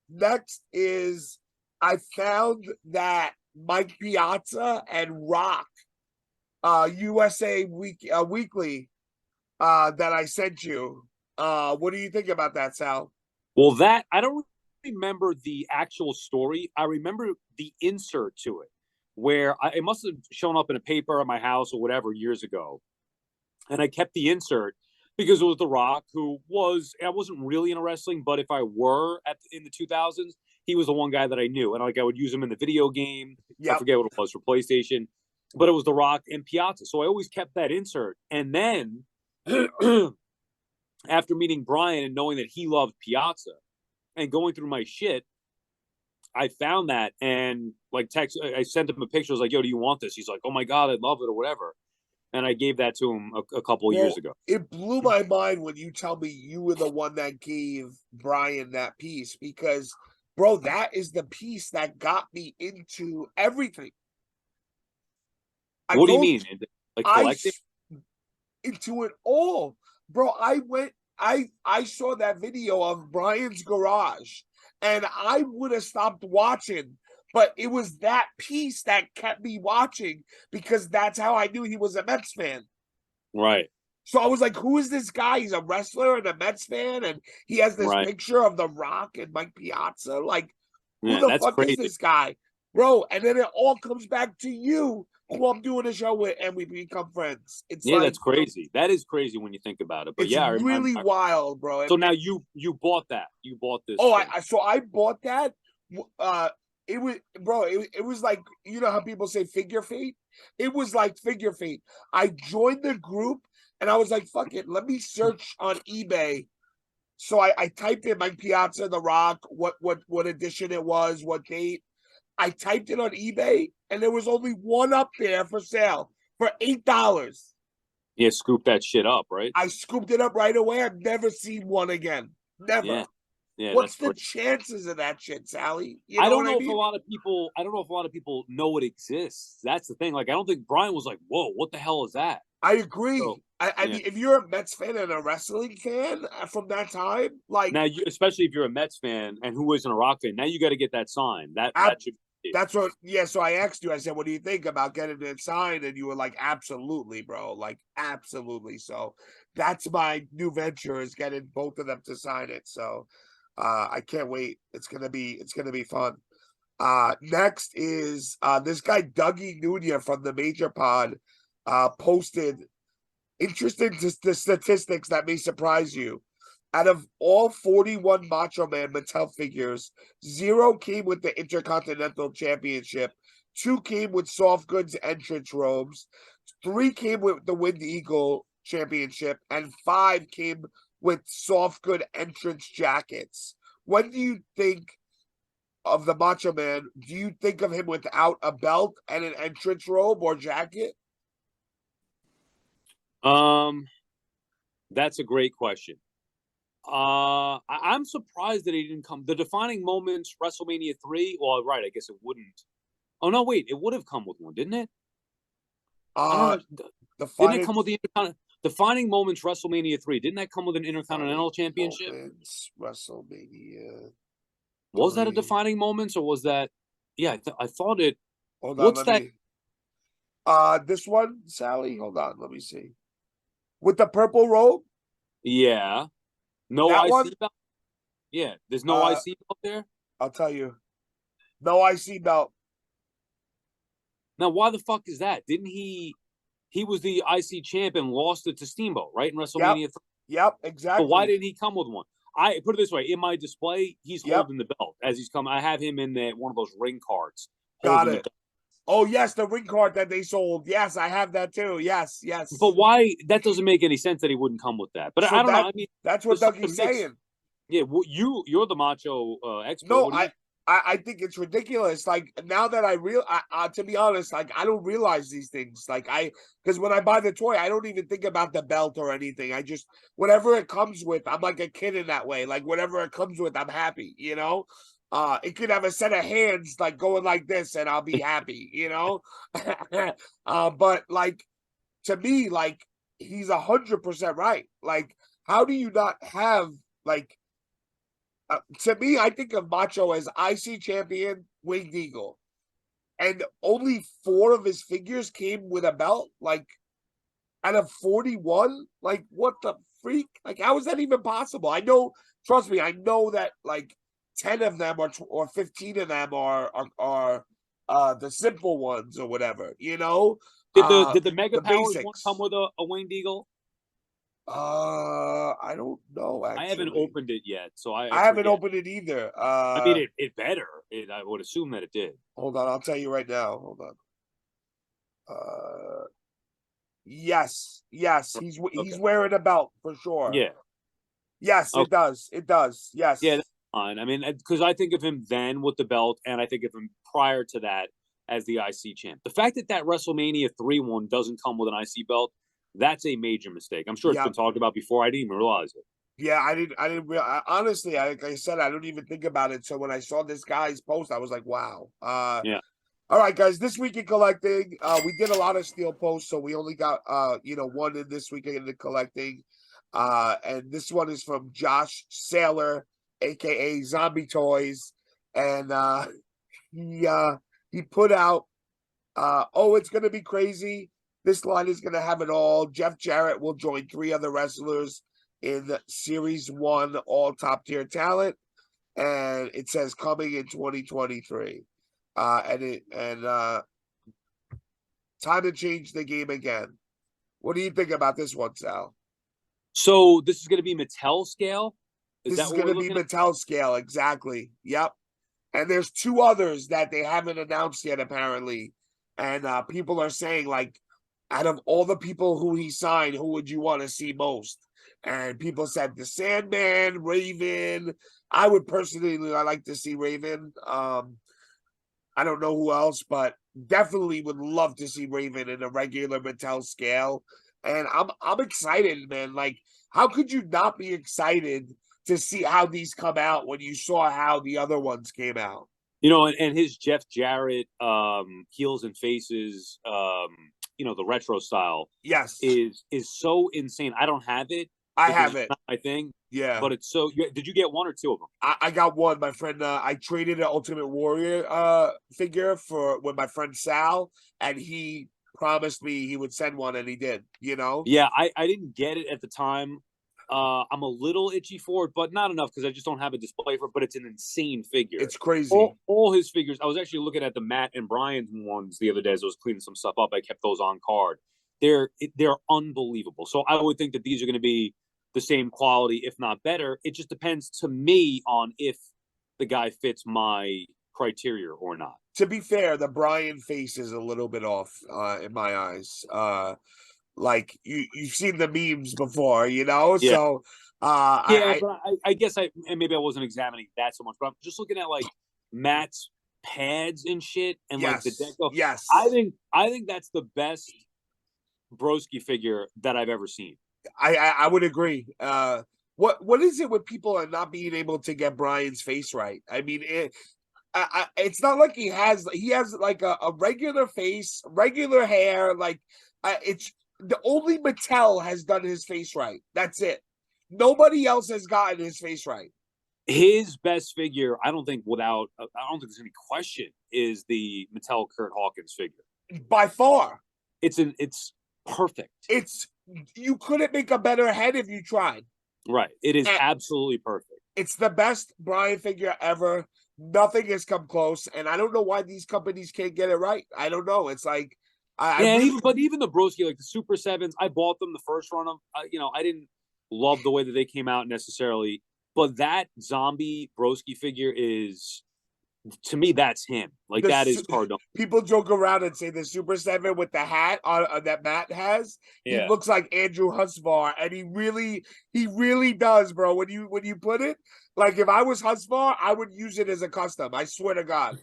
Next is, I found that Mike Piazza and Rock, USA Weekly, that I sent you. What do you think about that, Sal? Well, that I don't remember the actual story. I remember the insert to it. where it must have shown up in a paper at my house or whatever years ago. And I kept the insert because it was The Rock, who I wasn't really into wrestling, but if I were in the 2000s, he was the one guy that I knew. And like I would use him in the video game. I forget what it was for PlayStation, but it was The Rock and Piazza. So I always kept that insert. And then after meeting Brian and knowing that he loved Piazza and going through my shit, I found that and like I sent him a picture. I was like, yo, do you want this? He's like, oh my God, I love it or whatever. And I gave that to him a couple of years ago. It blew my mind when you tell me you were the one that gave Brian that piece because, bro, that is the piece that got me into everything. What do you mean? Like collecting? Into it all. Bro, I saw that video of Brian's garage and I would have stopped watching, but it was that piece that kept me watching because that's how I knew he was a Mets fan. Right. So I was like, who is this guy? He's a wrestler and a Mets fan, and he has this picture of The Rock and Mike Piazza. Like, who the fuck is this guy? Bro, and then it all comes back to you, who I'm doing a show with, and we become friends. It's that's crazy. That is crazy when you think about it. But it's really wild, bro. So now you bought that. You bought this. Oh, I bought that. It was like, you know how people say figure fate? It was like figure fate. I joined the group and I was like, fuck it, let me search on eBay. So I typed in Mike Piazza, The Rock, what edition it was, what date. I typed it on eBay and there was only one up there for sale for $8. Yeah, scoop that shit up, right? I scooped it up right away. I've never seen one again. Never. Yeah, what's the chances of that shit, Sally? I don't know if a lot of people know it exists. That's the thing. Like, I don't think Brian was like, "Whoa, what the hell is that?" I agree. So, I mean, if you're a Mets fan and a wrestling fan from that time, like now, especially if you're a Mets fan and who isn't a Rock fan, now you got to get that sign. That should. That's what. Yeah. So I asked you. I said, "What do you think about getting it signed?" And you were like, "Absolutely, bro. Like, absolutely." So that's my new venture is getting both of them to sign it. So. I can't wait. It's gonna be fun. Next is this guy Dougie Nunia from the Major Pod posted interesting statistics that may surprise you. Out of all 41 Macho Man Mattel figures, 0 came with the Intercontinental Championship, 2 came with soft goods entrance robes, 3 came with the Wind Eagle Championship, and 5 came with soft good entrance jackets. When do you think of the Macho Man? Do you think of him without a belt and an entrance robe or jacket? That's a great question. I'm surprised that he didn't come. The defining moments, WrestleMania 3. Well, right, I guess it wouldn't. Oh no, wait, it would have come with one, didn't it? Didn't it come with the Defining Moments WrestleMania 3? Didn't that come with an Intercontinental Championship? WrestleMania. Was that a Defining Moments or was that? Yeah, I thought it. Hold on, what's that? This one, Sally. Hold on, let me see. With the purple robe. Yeah. No that IC one? belt. Yeah, there's no IC belt there. I'll tell you. No IC belt. Now, why the fuck is that? Didn't he? He was the IC champ and lost it to Steamboat, right? In WrestleMania 3. Yep, exactly. But why didn't he come with one? I put it this way: in my display, he's holding the belt as he's coming. I have him in one of those ring cards. Got it. Oh yes, the ring card that they sold. Yes, I have that too. Yes. But why? That doesn't make any sense that he wouldn't come with that. But I don't know. I mean, that's what Dougie's saying. Yeah, well, you're the macho expert. No, I think it's ridiculous. Like now that to be honest, like I don't realize these things. Like because when I buy the toy, I don't even think about the belt or anything. I just whatever it comes with, I'm like a kid in that way. Like whatever it comes with, I'm happy. You know, it could have a set of hands like going like this, and I'll be happy. You know, but like to me, like he's 100% right. Like how do you not have like? To me, I think of Macho as IC champion, Winged Eagle, and only 4 of his figures came with a belt. Like, out of 41, like what the freak? Like, how is that even possible? I know, trust me, I know that like 10 of them or 15 of them are the simple ones or whatever, you know. Did the Mega The Powers one basics. come with a winged eagle? I don't know I haven't actually. opened it yet, so I I haven't forget. opened it either. I mean, it better. I would assume that it did. Hold on, I'll tell you right now. Hold on. Yes, he's Okay. wearing a belt for sure. Yeah. Yes, Okay. it does. Yes. Yeah, that's fine. I mean, because I think of him then with the belt, and I think of him prior to that as the IC champ. The fact that WrestleMania 3 one doesn't come with an IC belt, that's a major mistake. I'm sure it's been talked about before. I didn't even realize it. Yeah, I didn't honestly, like I said, I don't even think about it. So when I saw this guy's post, I was like, wow. Yeah. All right, guys, this week in collecting, we did a lot of steel posts, so we only got one in this week in the collecting. And this one is from Josh Saylor, aka Zombie Toys. And he put out it's gonna be crazy. This line is gonna have it all. Jeff Jarrett will join 3 other wrestlers in Series 1 all top tier talent. And it says coming in 2023. Time to change the game again. What do you think about this one, Sal? So this is going to be Mattel scale? This is going to be Mattel scale, exactly. Yep. And there's 2 others that they haven't announced yet, apparently. And people are saying, like, out of all the people who he signed, who would you want to see most? And people said the Sandman, Raven. I would personally, I like to see Raven. I don't know who else, but definitely would love to see Raven in a regular Mattel scale. And I'm excited, man. Like, how could you not be excited to see how these come out when you saw how the other ones came out? You know, and his Jeff Jarrett heels and faces, the retro style, yes, is so insane. I don't have it. I have it. I think. Yeah, but it's so. Did you get 1 or 2 of them? I got 1. My friend, I traded an Ultimate Warrior figure with my friend Sal, and he promised me he would send 1, and he did. You know? Yeah, I didn't get it at the time. I'm a little itchy for it, but not enough because I just don't have a display for it. But it's an insane figure. It's crazy. All his figures. I was actually looking at the Matt and Brian's ones the other day as I was cleaning some stuff up. I kept those on card. They're unbelievable. So I would think that these are going to be the same quality, if not better. It just depends to me on if the guy fits my criteria or not. To be fair, the Brian face is a little bit off in my eyes. Like you've seen the memes before, you know. Yeah. So but I guess and maybe I wasn't examining that so much, but I'm just looking at like Matt's pads and shit, and like the deck. Yes, I think that's the best Broski figure that I've ever seen. I would agree. What is it with people and not being able to get Brian's face right? I mean, it's not like he has like a regular face, regular hair. Like it's the only Mattel has done his face right. That's it. Nobody else has gotten his face right. His best figure, I don't think there's any question, is the Mattel Kurt Hawkins figure. By far. It's perfect. You couldn't make a better head if you tried. Right. It is absolutely perfect. It's the best Brian figure ever. Nothing has come close, and I don't know why these companies can't get it right. I don't know. It's like, even the Broski, like the Super Sevens, I bought them the first run of. I didn't love the way that they came out necessarily, but that zombie Broski figure is, to me, that's him. Like that is Cardone. People joke around and say the Super 7 with the hat on that Matt has. Yeah. He looks like Andrew Husvar, and he really does, bro. When you put it, like if I was Husvar, I would use it as a custom. I swear to God.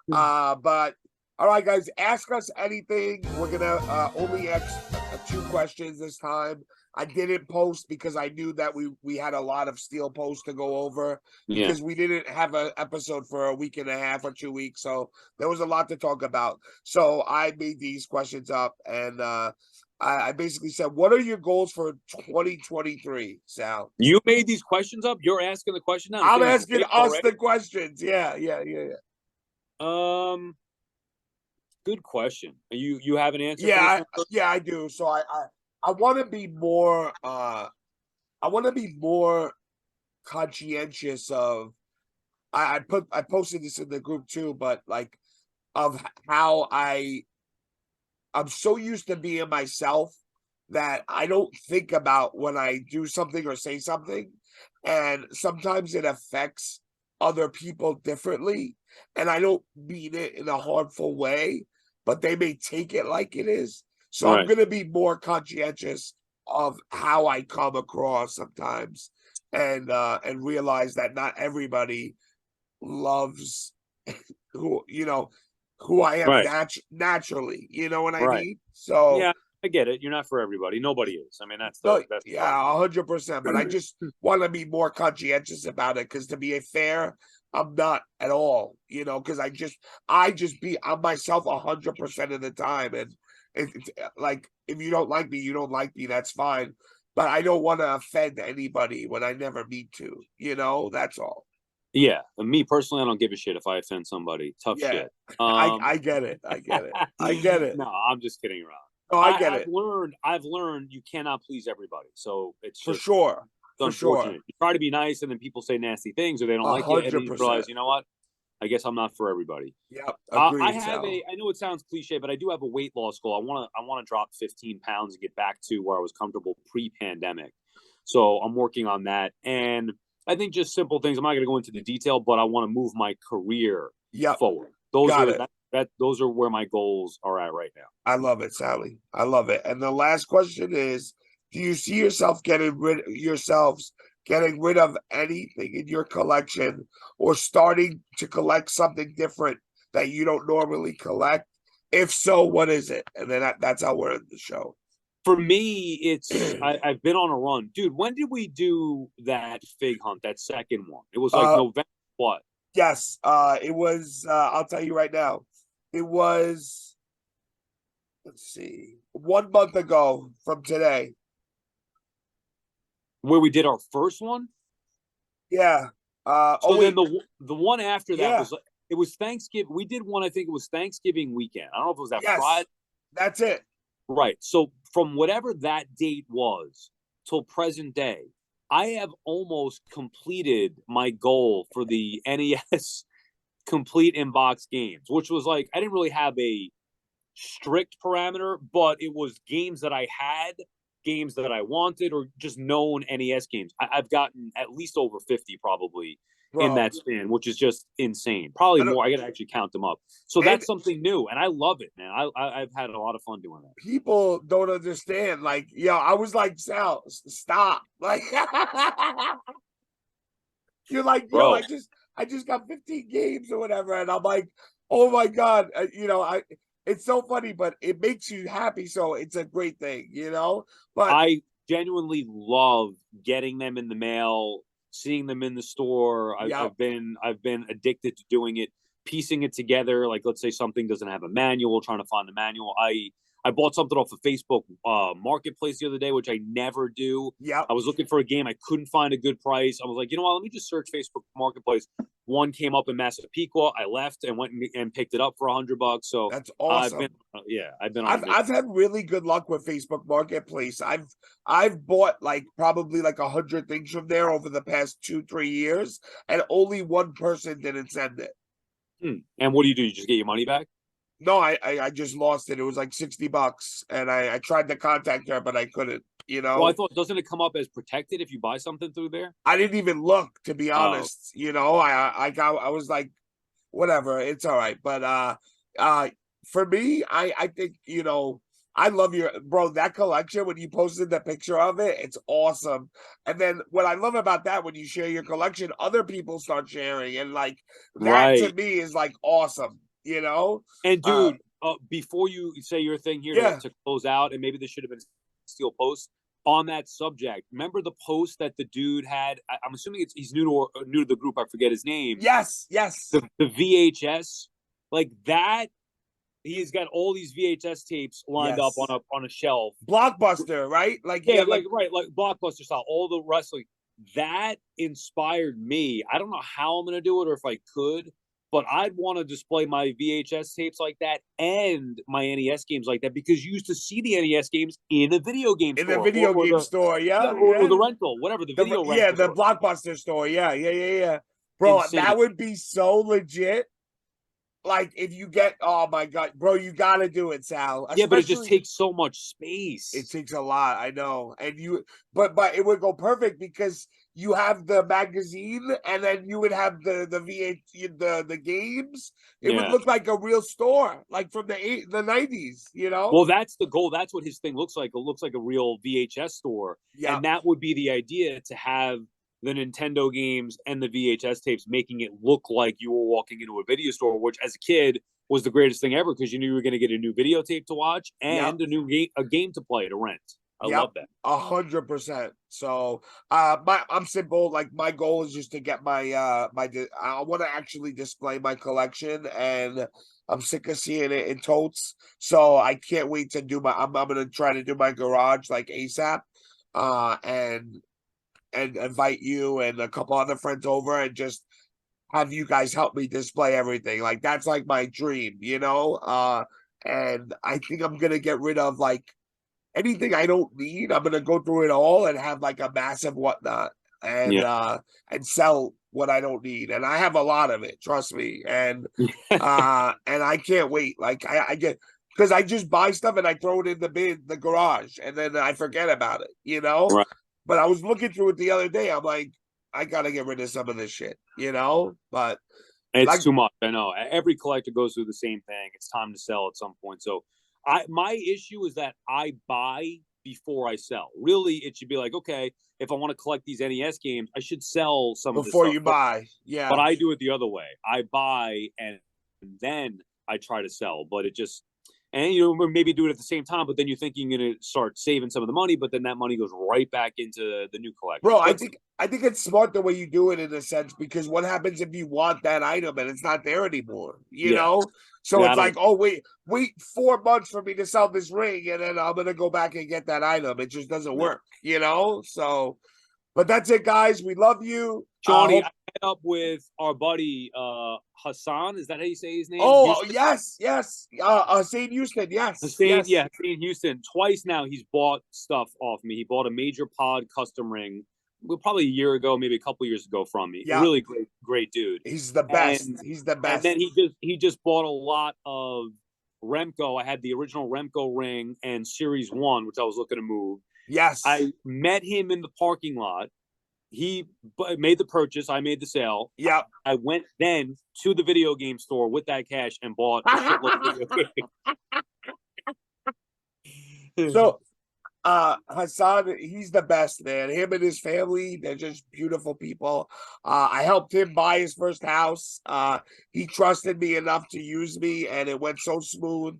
But all right, guys, ask us anything. We're gonna only ask 2 questions this time. I didn't post because I knew that we had a lot of steel posts to go over because we didn't have an episode for a week and a half or 2 weeks. So there was a lot to talk about. So I made these questions up, and I basically said, what are your goals for 2023, Sal? You made these questions up? You're asking the question now? I'm asking us the questions. Yeah. Good question. You have an answer? Yeah, I do. So I want to be more conscientious of I posted this in the group too, but like of how I'm so used to being myself that I don't think about when I do something or say something. And sometimes it affects other people differently. And I don't mean it in a harmful way, but they may take it like it is. So I'm Right. going to be more conscientious of how I come across sometimes, and realize that not everybody loves who who I am Right. naturally. You know what I Right. mean? So Yeah, I get it. You're not for everybody. Nobody is. I mean, that's no, that's yeah, 100%. But I just want to be more conscientious about it, because to be fair, I'm not at all. Because I'm myself 100% of the time, and it's like, if you don't like me, you don't like me. That's fine. But I don't want to offend anybody when I never mean to. That's all. Yeah, and me personally, I don't give a shit if I offend somebody. Tough Yeah, shit. I get it. I get it. I get it. No, I'm just kidding around. No, I get I've it learned you cannot please everybody. So it's for just sure. For unfortunate. sure. You try to be nice, and then people say nasty things, or they don't like you, and then you 100%. realize, you know what? I guess I'm not for everybody. Yep. I Agreed, have Sal. I know it sounds cliche, but I do have a weight loss goal. I want to drop 15 pounds and get back to where I was comfortable pre-pandemic. So I'm working on that, and I think just simple things. I'm not going to go into the detail, but I want to move my career Yep. forward. Those Got are it. those are where my goals are at right now. I love it, Sally. I love it. And the last question is, do you see yourselves getting rid of anything in your collection, or starting to collect something different that you don't normally collect? If so, what is it? And then that's how we're in the show. For me, I've been on a run, dude. When did we do that fig hunt? That second one? It was like November. What? Yes. It was. I'll tell you right now. It was. Let's see. 1 month ago from today. Where we did our first one? Yeah. So then wait. the one after that Yeah. was, it was Thanksgiving. We did one. I think it was Thanksgiving weekend. I don't know if it was that Yes. Friday. That's it. Right. So from whatever that date was till present day, I have almost completed my goal for the NES complete inbox games, which was like, I didn't really have a strict parameter, but it was games that I had, games that I wanted, or just known NES games. I've gotten at least over 50 probably in Bro. that span, which is just insane. Probably more. I got to actually count them up. So And that's something new, and I love it, man. I've had a lot of fun doing that. people don't understand. Like, I was like, Sal, stop. Like, you're like, Bro, I just got 15 games or whatever, and I'm like, oh my god, it's so funny, but it makes you happy, so it's a great thing, But I genuinely love getting them in the mail, seeing them in the store. yeah, I've been addicted to doing it, piecing it together. Like, let's say something doesn't have a manual, trying to find the manual. I bought something off of Facebook Marketplace the other day, which I never do. yeah. I was looking for a game. I couldn't find a good price. I was like, you know what? Let me just search Facebook Marketplace. One came up in Massapequa. I left and went and picked it up for $100. So That's awesome. I've been on. I've had really good luck with Facebook Marketplace. I've bought like probably like 100 things from there over the past 2-3 years, and only one person didn't send it. And what do? You just get your money back? No, I just lost it. It was like $60, and I tried to contact her, but I couldn't. Well, I thought, doesn't it come up as protected if you buy something through there? I didn't even look, to be honest. I was like, whatever, it's all right. But for me, I think I love bro, that collection. When you posted the picture of it, it's awesome. And then what I love about that, when you share your collection, other people start sharing, and like that to me is like awesome. And dude, before you say your thing here to close out, and maybe this should have been a steel post on that subject. Remember the post that the dude had? I'm assuming he's new to the group. I forget his name. Yes. The VHS, like that. He's got all these VHS tapes lined up on a shelf. Blockbuster, right? Like like Blockbuster style. All the wrestling that inspired me. I don't know how I'm going to do it, or if I could. But I'd want to display my VHS tapes like that and my NES games like that, because you used to see the NES games in a video game store. In the video game store, or the rental, whatever, the video rental. the Blockbuster store, yeah. Bro, insane. that would be so legit. Like if you get, oh my god, bro, you gotta do it, Sal. Yeah, but it just Especially, takes so much space. it takes a lot, I know. And but it would go perfect because you have the magazine and then you would have the V8 the games. It would Yeah. look like a real store, like from the 90s, you know? Well, that's the goal. That's what his thing looks like. It looks like a real VHS store. Yeah. And that would be the idea, to have the Nintendo games and the VHS tapes, making it look like you were walking into a video store, which as a kid was the greatest thing ever, because you knew you were going to get a new videotape to watch and a game to play, to rent. I love that. 100%. So I'm simple. Like my goal is just to get my I want to actually display my collection, and I'm sick of seeing it in totes. So I can't wait to do I'm gonna try to do my garage like ASAP. And invite you and a couple other friends over and just have you guys help me display everything. Like that's like my dream, you know? And I think I'm gonna get rid of like anything I don't need. I'm gonna go through it all and have like a massive whatnot and sell what I don't need. And I have a lot of it, trust me. And I can't wait. Like I get, because I just buy stuff and I throw it in the garage, and then I forget about it, you know? Right. But I was looking through it the other day. I'm like, I gotta get rid of some of this shit, you know? But it's like, too much. I know. Every collector goes through the same thing. It's time to sell at some point. So my issue is that I buy before I sell. Really, it should be like, okay, if I want to collect these NES games, I should sell some before of this you stuff. buy. Yeah. But I do it the other way. I buy and then I try to sell. But it just, and you know, maybe do it at the same time, but then you're thinking you're going to start saving some of the money, but then that money goes right back into the new collection. Bro, I think it's smart the way you do it, in a sense, because what happens if you want that item and it's not there anymore? You know? So it's like, oh, wait 4 months for me to sell this ring, and then I'm gonna go back and get that item. It just doesn't work, you know? So, but that's it, guys. We love you. Shawnee, I met up with our buddy Hassan. Is that how you say his name? Oh, yes. Seany Houston, yes. Seany Houston. Twice now he's bought stuff off me. He bought a Major Pod custom ring, probably a year ago, maybe a couple years ago from me. Yeah. Really great dude. He's the best. He's the best. And then he just bought a lot of Remco. I had the original Remco ring and Series 1, which I was looking to move. Yes. I met him in the parking lot. He made the purchase. I made the sale. Yeah. I went then to the video game store with that cash and bought a shitload of video games. So, Hassan, he's the best, man. Him and his family, they're just beautiful people. I helped him buy his first house. He trusted me enough to use me, and it went so smooth.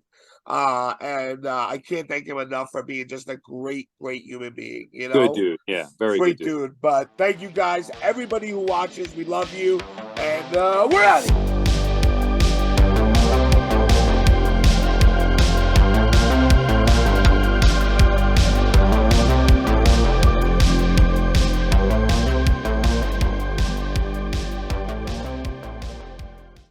I can't thank him enough for being just a great human being, you know? Good dude. Yeah, very great good dude. But thank you guys, everybody who watches, we love you, and we're out of here.